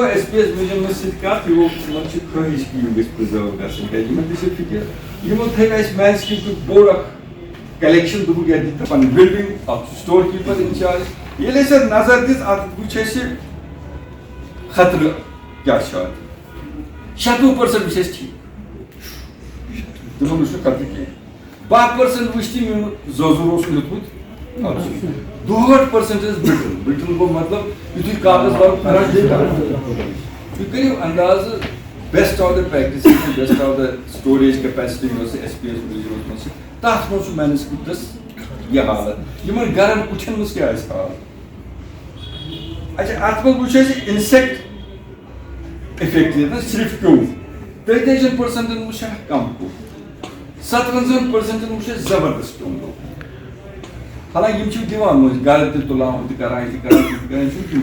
SPS museum सत यो खहिश कि you preserve कर फिक्र यमो मैनस्क्रिप्ट बोर्ड कलेक्शन दुबुक या दित पन building of store keeper in charge ये ले सर नजर दिस आत बुछे से खतरा क्या शायद 100% विशेष ठीक दुबुक उसको खतरे के 5% विश्ती में जोजरोस लिखुत 2% ब्रिटन को मतलब इतनी कागज पर फर्क देगा you करियो अंदाज best of the practices best of the storage capacity में से SPS म्यूजियम में से ताथ में मैनस्क्रिप्ट ये हालत यमन गरम उठन मुझ क्या हाल अच्छा आत्म बुझे इंसेक्ट इफेक्ट ना सिर्फ क्यों 33% मुझे कम को 57% मुझे जबरदस्त क्यों हालांकि यम छु दिवान मुझे गाल ते तुलाम ते कराएं छु कि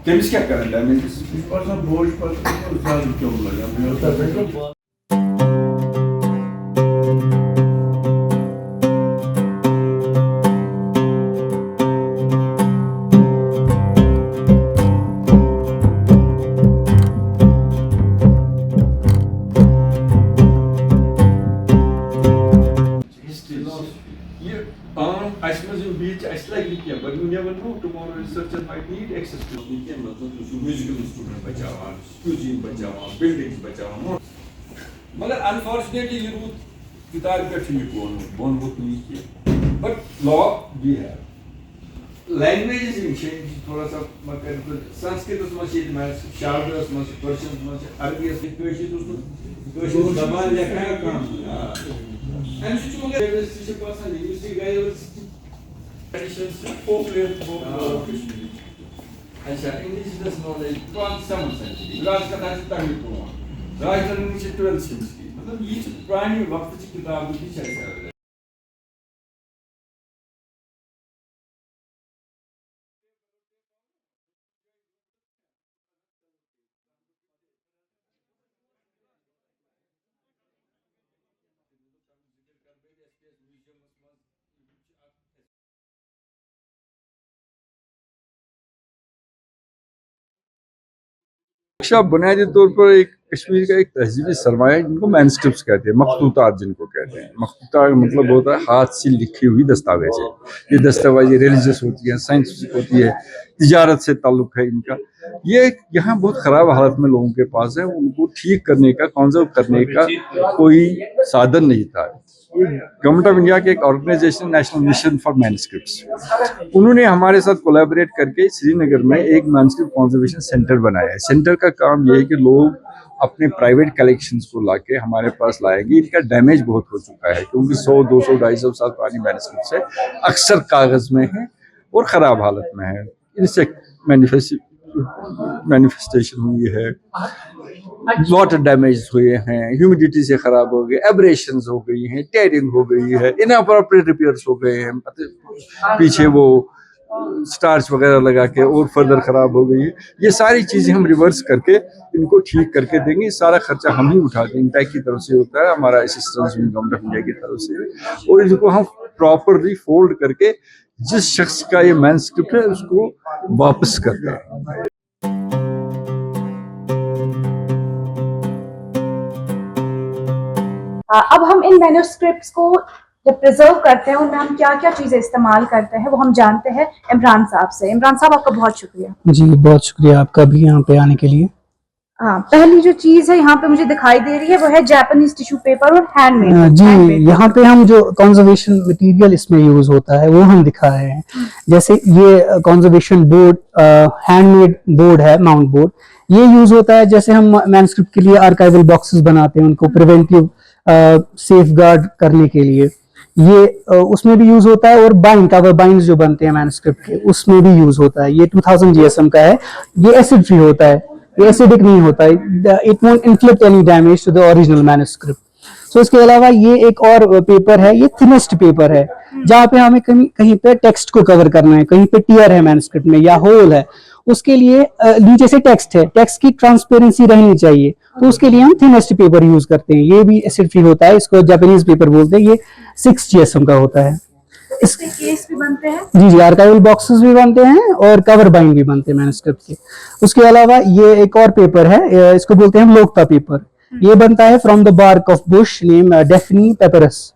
केमिस क्या करन डैमेज पर बोझ पर ज्यादा क्यों लगा मैं but you never know tomorrow researchers might need access to musical instrument बचावा cuisine बचावा buildings बचावा मगर unfortunately ये रूट किताब का ठीक बोन बुक नहीं किया but law भी है languages in change थोड़ा सा मतलब संस्कृत उसमें से शार्द उसमें से पर्शियन उसमें से अरबी उसमें कोई जबान लिखा है काम हम सोचो मगर से person use guys traditions folklore अच्छा indigenous knowledge from 7th century राज कथा से तक को राजधर्म से 12th century मतलब ये पुरानी वक्त की किताब की चर्चा है नक्शा बुनियादी तौर पर एक कश्मीर का एक तहजीबी सरमाया जिनको मैनस्क्रिप्ट्स कहते हैं मखतूतात जिनको कहते हैं मखतूता का मतलब होता है हाथ से लिखी हुई दस्तावेजें ये दस्तावेजें रिलीजियस होती हैं साइंटिफिक होती है तिजारत से ताल्लुक है इनका ये यहाँ बहुत ख़राब हालत में लोगों के पास है उनको ठीक करने का कंजर्व करने का कोई साधन नहीं था गवर्नमेंट ऑफ इंडिया के एक ऑर्गेनाइजेशन नेशनल मिशन फॉर मैनस्क्रिप्ट्स उन्होंने हमारे साथ कोलैबोरेट करके श्रीनगर में एक मैनस्क्रिप्ट कंजर्वेशन सेंटर बनाया है सेंटर का काम ये है कि लोग अपने प्राइवेट कलेक्शंस को लाके हमारे पास लाएंगे इनका डैमेज बहुत हो चुका है क्योंकि 100, 200, 250 साल पुरानी मैनस्क्रिप्ट्स है अक्सर कागज में है और ख़राब हालत में है इनसे मैनिफेस्टेशन हुई है वाटर डैमेज हुए हैं ह्यूमिडिटी से खराब हो गए एब्रेशंस हो गई हैं टेयरिंग हो गई है इनअप्रोप्रिएट रिपेयर्स हो गए हैं पीछे वो स्टार्च वगैरह लगा के और फर्दर खराब हो गई है ये सारी चीज़ें हम रिवर्स करके इनको ठीक करके देंगे सारा खर्चा हम ही उठाते हैं इंटेक की तरफ से होता है हमारा असिस्टेंस भी गवर्नमेंट ऑफ इंडिया की तरफ से और इनको हम प्रॉपरली फोल्ड करके जिस शख्स का ये मैनस्क्रिप्ट है उसको वापस करते हैं। अब हम इन मैन्युस्क्रिप्ट्स को जब प्रिजर्व करते हैं उनमें हम क्या क्या चीजें इस्तेमाल करते हैं वो हम जानते हैं इमरान साहब से। इमरान साहब आपका बहुत शुक्रिया। जी बहुत शुक्रिया आपका भी यहाँ पे आने के लिए। हाँ पहली जो चीज है यहाँ पे मुझे दिखाई दे रही है वो है जापानीज टिश्यू पेपर और हैंडमेड। जी यहाँ पे हम जो कंजर्वेशन मटेरियल इसमें यूज होता है वो हम दिखा रहे हैं जैसे ये कंजर्वेशन बोर्ड हैंडमेड बोर्ड है माउंट बोर्ड ये यूज होता है जैसे हम मैन्युस्क्रिप्ट के लिए आर्काइवल बॉक्सेस बनाते हैं उनको प्रिवेंटिव सेफगार्ड करने के लिए ये उसमें भी यूज होता है और कवर बाइंड्स जो बनते हैं मैन्युस्क्रिप्ट के उसमें भी यूज होता है। ये 2000 GSM का है ये एसिड फ्री होता है ये एसिडिक नहीं होता है it won't inflict any damage to the original manuscript. So इसके अलावा ये एक और पेपर है ये थिनेस्ट पेपर है जहाँ पे हमें कहीं पे टेक्स्ट को कवर करना है कहीं पे टियर है मैन्युस्क्रिप्ट में या होल है उसके लिए नीचे से टेक्स्ट है टेक्स्ट की ट्रांसपेरेंसी रहनी चाहिए तो उसके लिए हम थिनेस्ट पेपर यूज करते हैं ये भी एसिड फ्री होता है इसको जापानीज पेपर बोलते हैं ये 6 GSM का होता है। इसके केस भी बनते हैं? जी जी, आर्काइवल बॉक्सेस भी बनते हैं और कवर बाइंड भी बनते हैं मैन्युस्क्रिप्ट के। उसके अलावा ये एक और पेपर है, इसको बोलते हैं हम लोकता पेपर। ये बनता है from the bark of bush name Daphne papyrus,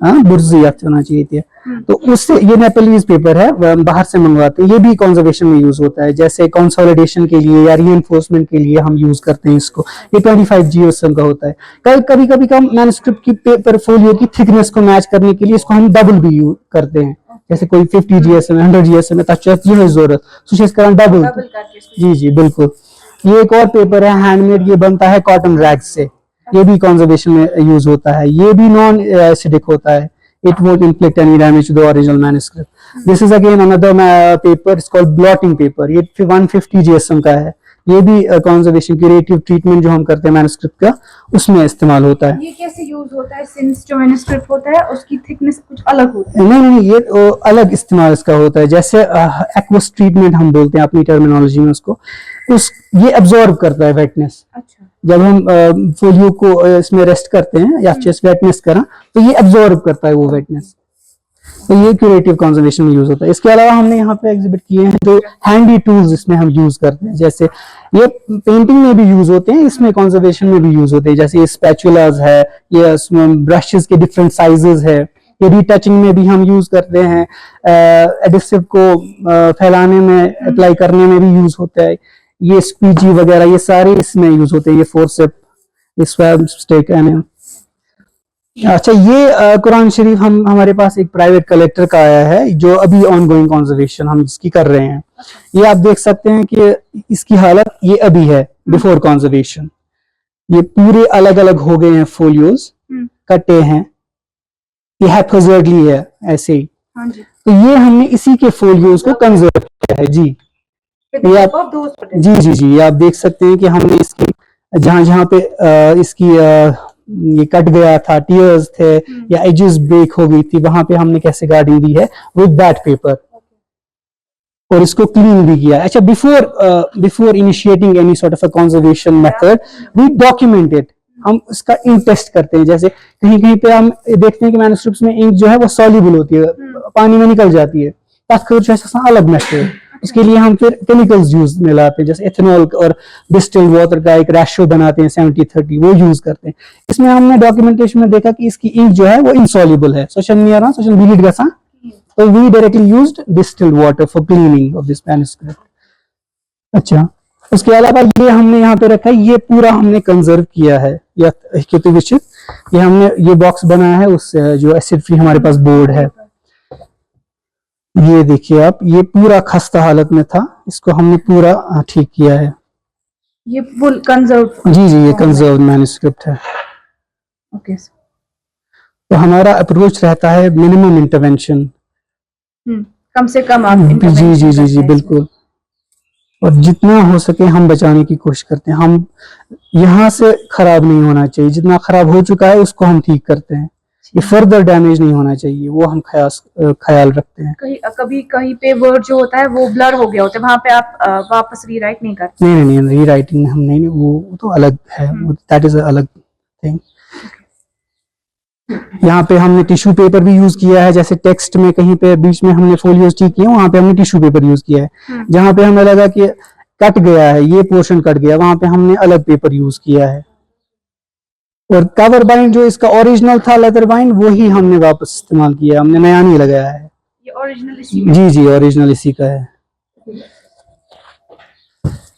बुर्जी होना चाहिए थी। तो उससे ये नेपलीज पेपर है, बाहर से मंगवाते हैं। ये भी कंजर्वेशन में यूज होता है, जैसे कंसोलिडेशन के लिए या रीइंफोर्समेंट के लिए हम यूज करते हैं इसको। ये 25 GSM का होता है। कभी कभी हम मैन्युस्क्रिप्ट की पेपर फोलियो की थिकनेस को मैच करने के लिए इसको हम डबल भी यूज करते हैं, जैसे कोई 50 GSM 100 GSM है तो जरूरत डबल। जी जी बिल्कुल। ये एक और पेपर है हैंडमेड, ये बनता है कॉटन रैग से। ये भी कंजर्वेशन में यूज होता है। ये भी नॉन एसिडिक होता है। It won't inflict any damage to the original manuscript. This is again another paper. It's called blotting paper. ये 150 GSM का है। ये भी कंजर्वेशन क्यूरेटिव ट्रीटमेंट जो हम करते हैं मैन्युस्क्रिप्ट का, उसमें इस्तेमाल होता है। ये कैसे यूज होता है? सिंस जो मैन्युस्क्रिप्ट होता है उसकी थिकनेस कुछ अलग होती है? नहीं, ये अलग इस्तेमाल इसका होता है। जैसे एक्वस ट्रीटमेंट हम बोलते हैं अपनी टर्मिनोलॉजी में उसको, ये अब्सॉर्ब करता है वेटनेस। अच्छा। जब हम फोलियो को इसमें रेस्ट करते हैं या चेस्ट वेटनेस करा तो ये अब्सॉर्ब करता है वो वेटनेस। तो ये क्यूरेटिव कंजर्वेशन में यूज होता है। इसके अलावा हमने यहाँ पे एग्जिबिट किए हैं जो हैंडी टूल्स इसमें हम यूज करते हैं, जैसे ये पेंटिंग में भी यूज होते हैं, इसमें कंजर्वेशन में भी यूज होते हैं। जैसे ये स्पैचुलास है, ये ब्रशेस के डिफरेंट साइजेस है। ये रीटचिंग में भी हम यूज करते हैं, एडिसिव को फैलाने में, अप्लाई करने में भी यूज होता है। ये स्क्वीजी वगैरह ये सारे इसमें यूज होते हैं। ये फोर्सेप, स्वैब स्टिक एंड। अच्छा, ये कुरान शरीफ हमारे पास एक प्राइवेट कलेक्टर का आया है जो अभी ऑनगोइंग कंजर्वेशन हम इसकी कर रहे हैं। ये आप देख सकते हैं कि इसकी हालत ये अभी है बिफोर कंजर्वेशन। ये पूरे अलग अलग हो गए हैं, फोलियोज कटे हैं, ये हैप्पीजर्डली है ऐसे ही। हाँ जी। तो ये हमने इसी के फोलियोज को कंजर्व किया है। जी ये आप जी ये आप देख सकते हैं कि हमने इसकी जहां जहां पे इसकी ये कट गया था, टीयर्स थे या एजेस ब्रेक हो गई थी, वहां पे हमने कैसे गार्डिंग दी है विद दैट पेपर, और इसको क्लीन भी किया। अच्छा, before initiating any sort of a conservation method we document it. हम इसका इंक टेस्ट करते हैं। जैसे कहीं कहीं पे हम देखते हैं कि मैन्युस्क्रिप्ट्स में इंक जो है वो सॉल्युबल होती है, पानी में निकल जाती है, अलग मेथड। इसके लिए हम फिर केमिकल्स यूज में लाते हैं, जैसे एथेनॉल और डिस्टिल्ड वाटर का एक रेशियो बनाते हैं 70-30, वो यूज करते हैं। इसमें हमने डॉक्यूमेंटेशन में देखा कि इसकी इंक जो है वो इनसॉल्युबल है, सोशल बिलीड गसा, तो we directly used distilled water for cleaning of this manuscript. अच्छा, उसके अलावा ये हमने यहाँ पे रखा है, ये पूरा हमने कंजर्व किया है। या ये हमने ये बॉक्स बनाया है उससे, जो एसिड फ्री हमारे पास बोर्ड है। ये देखिए आप, ये पूरा खस्ता हालत में था, इसको हमने पूरा ठीक किया है। ये फुल कंजर्व? जी ये कंजर्व मैन्युस्क्रिप्ट है। ओके। तो हमारा अप्रोच रहता है मिनिमम इंटरवेंशन। कम से कम आप इंटरवेंशन। जी बिल्कुल। और जितना हो सके हम बचाने की कोशिश करते हैं। हम यहाँ से खराब नहीं होना चाहिए, जितना खराब हो चुका है उसको हम ठीक करते हैं। ये फर्दर डैमेज नहीं होना चाहिए, वो हम ख्याल रखते हैं। कभी कहीं पे वर्ड जो होता है वो ब्लर हो गया होता है, वहां पे आप वापस रीराइट नहीं करते? नहीं रीराइटिंग हम नहीं, वो तो अलग है, दैट इज अलग थिंग। यहाँ पे हमने टिश्यू पेपर भी यूज किया है, जैसे टेक्स्ट में कहीं पे बीच में हमने फोलियोज ठीक किए, वहां पे हमने टिश्यू पेपर यूज किया है। जहां पे हमें लगा कि कट गया है, ये पोर्शन कट गया, वहां पे हमने अलग पेपर यूज किया है। और कवर बाइंड जो इसका ओरिजिनल था लेदर बाइंड, वो ही हमने वापस इस्तेमाल किया, हमने नया नहीं लगाया है। ये ओरिजिनल इसी का? जी ओरिजिनल इसी का है।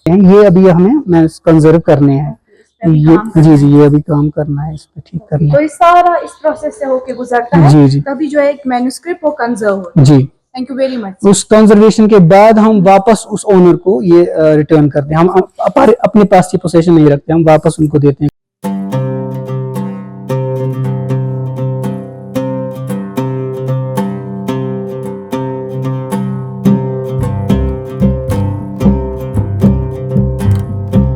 ये अभी हमें कंजर्व करने हैं। ये अभी काम करना है, इस पे ठीक करना है। तो इस सारा इस प्रोसेस से होके गुजरता है, तभी जो है एक मैन्युस्क्रिप्ट वो कंजर्व होता है। जी थैंक यू वेरी मच। उस कंजर्वेशन के बाद हम वापस उस ओनर को ये रिटर्न करते हैं। हम अपने पास ये पोजीशन नहीं रखते, हम वापस उनको देते हैं।